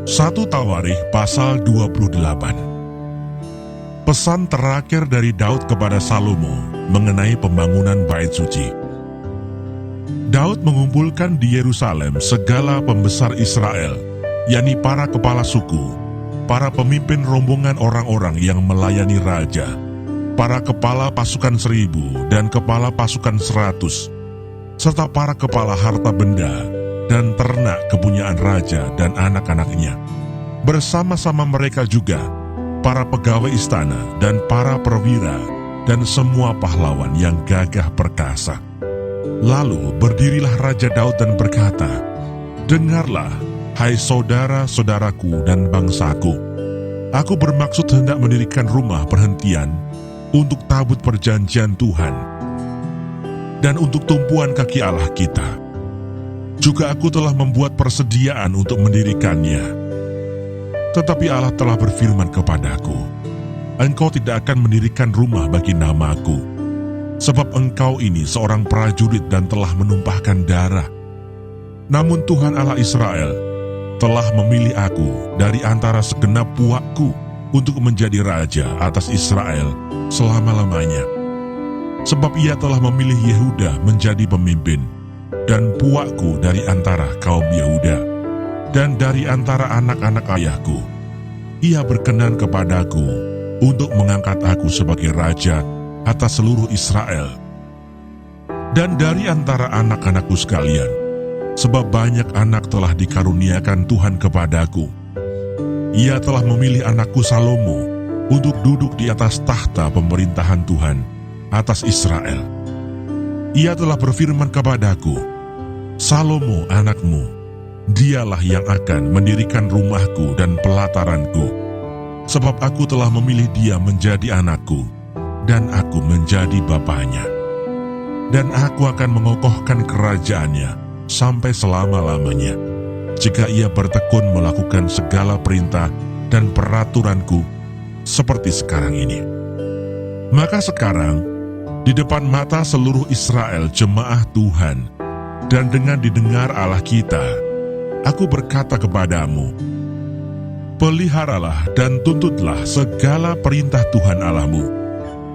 1 Tawarikh pasal 28. Pesan terakhir dari Daud kepada Salomo mengenai pembangunan bait suci. Daud mengumpulkan di Yerusalem segala pembesar Israel, yakni para kepala suku, para pemimpin rombongan orang-orang yang melayani raja, para kepala pasukan 1000 dan kepala pasukan 100, serta para kepala harta benda dan ternak kepunyaan raja dan anak-anaknya. Bersama-sama mereka juga para pegawai istana dan para perwira dan semua pahlawan yang gagah perkasa. Lalu berdirilah Raja Daud dan berkata, "Dengarlah, hai saudara-saudaraku dan bangsaku, aku bermaksud hendak mendirikan rumah perhentian untuk tabut perjanjian Tuhan dan untuk tumpuan kaki Allah kita. Juga aku telah membuat persediaan untuk mendirikannya. Tetapi Allah telah berfirman kepadaku, engkau tidak akan mendirikan rumah bagi namaku, sebab engkau ini seorang prajurit dan telah menumpahkan darah. Namun Tuhan Allah Israel telah memilih aku dari antara segenap puakku untuk menjadi raja atas Israel selama-lamanya. Sebab ia telah memilih Yehuda menjadi pemimpin, dan puakku dari antara kaum Yehuda. Dan dari antara anak-anak ayahku, ia berkenan kepadaku untuk mengangkat aku sebagai raja atas seluruh Israel. Dan dari antara anak-anakku sekalian, sebab banyak anak telah dikaruniakan Tuhan kepadaku, ia telah memilih anakku Salomo untuk duduk di atas tahta pemerintahan Tuhan atas Israel. Ia telah berfirman kepadaku, Salomo anakmu, dialah yang akan mendirikan rumahku dan pelataranku, sebab aku telah memilih dia menjadi anakku, dan aku menjadi bapaknya. Dan aku akan mengokohkan kerajaannya sampai selama-lamanya, jika ia bertekun melakukan segala perintah dan peraturanku seperti sekarang ini. Maka sekarang, di depan mata seluruh Israel jemaah Tuhan, dan dengan didengar Allah kita, aku berkata kepadamu, peliharalah dan tuntutlah segala perintah Tuhan Allahmu,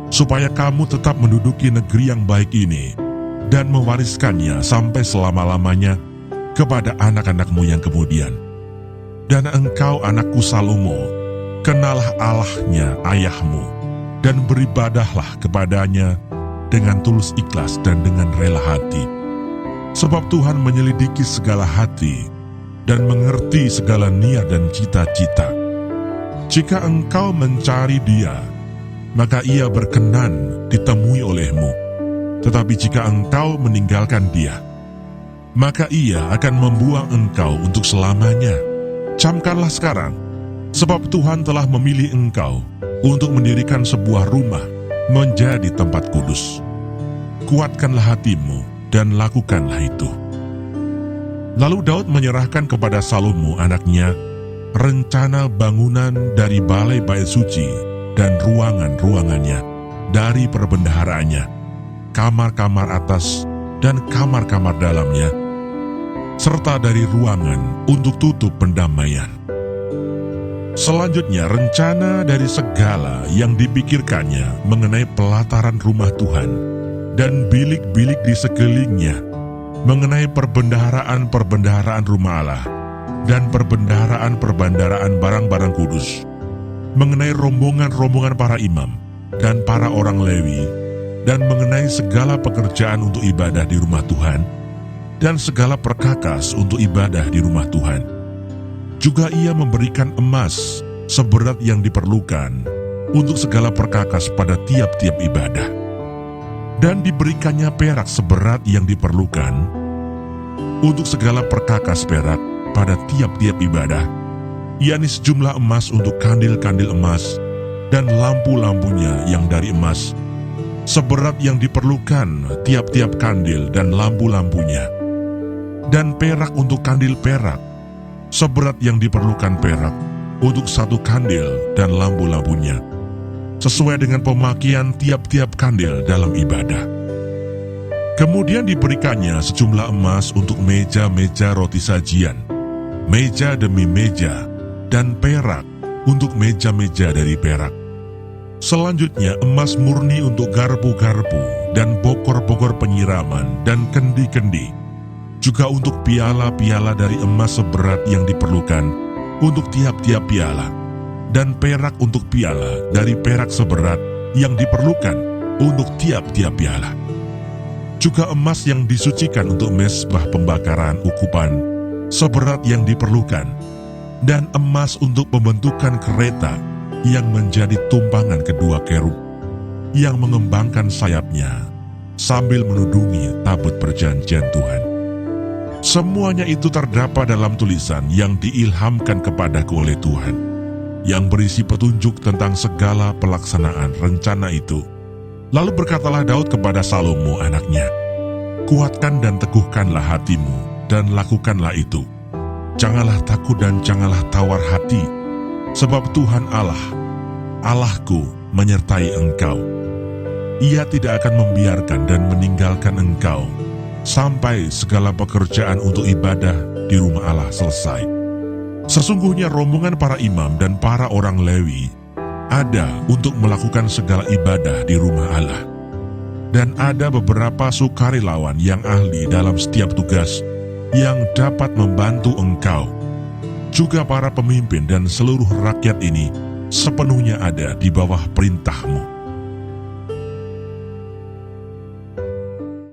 supaya kamu tetap menduduki negeri yang baik ini, dan mewariskannya sampai selama-lamanya kepada anak-anakmu yang kemudian. Dan engkau anakku Salomo, kenalah Allahnya ayahmu, dan beribadahlah kepadanya dengan tulus ikhlas dan dengan rela hati. Sebab Tuhan menyelidiki segala hati, dan mengerti segala niat dan cita-cita. Jika engkau mencari dia, maka ia berkenan ditemui olehmu. Tetapi jika engkau meninggalkan dia, maka ia akan membuang engkau untuk selamanya. Camkanlah sekarang, sebab Tuhan telah memilih engkau untuk mendirikan sebuah rumah menjadi tempat kudus. Kuatkanlah hatimu dan lakukanlah itu." Lalu Daud menyerahkan kepada Salomo anaknya rencana bangunan dari balai bait suci dan ruangan-ruangannya, dari perbendaharaannya, kamar-kamar atas dan kamar-kamar dalamnya, serta dari ruangan untuk tutup pendamaian. Selanjutnya rencana dari segala yang dipikirkannya mengenai pelataran rumah Tuhan dan bilik-bilik di sekelilingnya, mengenai perbendaharaan-perbendaharaan rumah Allah dan perbendaharaan-perbendaharaan barang-barang kudus, mengenai rombongan-rombongan para imam dan para orang Lewi, dan mengenai segala pekerjaan untuk ibadah di rumah Tuhan dan segala perkakas untuk ibadah di rumah Tuhan. Juga ia memberikan emas seberat yang diperlukan untuk segala perkakas pada tiap-tiap ibadah. Dan diberikannya perak seberat yang diperlukan untuk segala perkakas perak pada tiap-tiap ibadah, yakni sejumlah emas untuk kandil-kandil emas dan lampu-lampunya yang dari emas, seberat yang diperlukan tiap-tiap kandil dan lampu-lampunya, dan perak untuk kandil perak, seberat yang diperlukan perak untuk satu kandil dan lampu-lampunya, sesuai dengan pemakaian tiap-tiap kandil dalam ibadah. Kemudian diberikannya sejumlah emas untuk meja-meja roti sajian, meja demi meja, dan perak untuk meja-meja dari perak. Selanjutnya emas murni untuk garpu-garpu dan bokor-bokor penyiraman dan kendi-kendi. Juga untuk piala-piala dari emas seberat yang diperlukan untuk tiap-tiap piala, dan perak untuk piala dari perak seberat yang diperlukan untuk tiap-tiap piala. Juga emas yang disucikan untuk mezbah pembakaran ukupan seberat yang diperlukan, dan emas untuk pembentukan kereta yang menjadi tumpangan kedua kerub yang mengembangkan sayapnya sambil menudungi tabut perjanjian Tuhan. Semuanya itu terdapat dalam tulisan yang diilhamkan kepadaku oleh Tuhan, yang berisi petunjuk tentang segala pelaksanaan rencana itu. Lalu berkatalah Daud kepada Salomo anaknya, "Kuatkan dan teguhkanlah hatimu, dan lakukanlah itu. Janganlah takut dan janganlah tawar hati, sebab Tuhan Allah, Allahku, menyertai engkau. Ia tidak akan membiarkan dan meninggalkan engkau sampai segala pekerjaan untuk ibadah di rumah Allah selesai." Sesungguhnya rombongan para imam dan para orang Lewi ada untuk melakukan segala ibadah di rumah Allah. Dan ada beberapa sukarelawan yang ahli dalam setiap tugas yang dapat membantu engkau. Juga para pemimpin dan seluruh rakyat ini sepenuhnya ada di bawah perintahmu.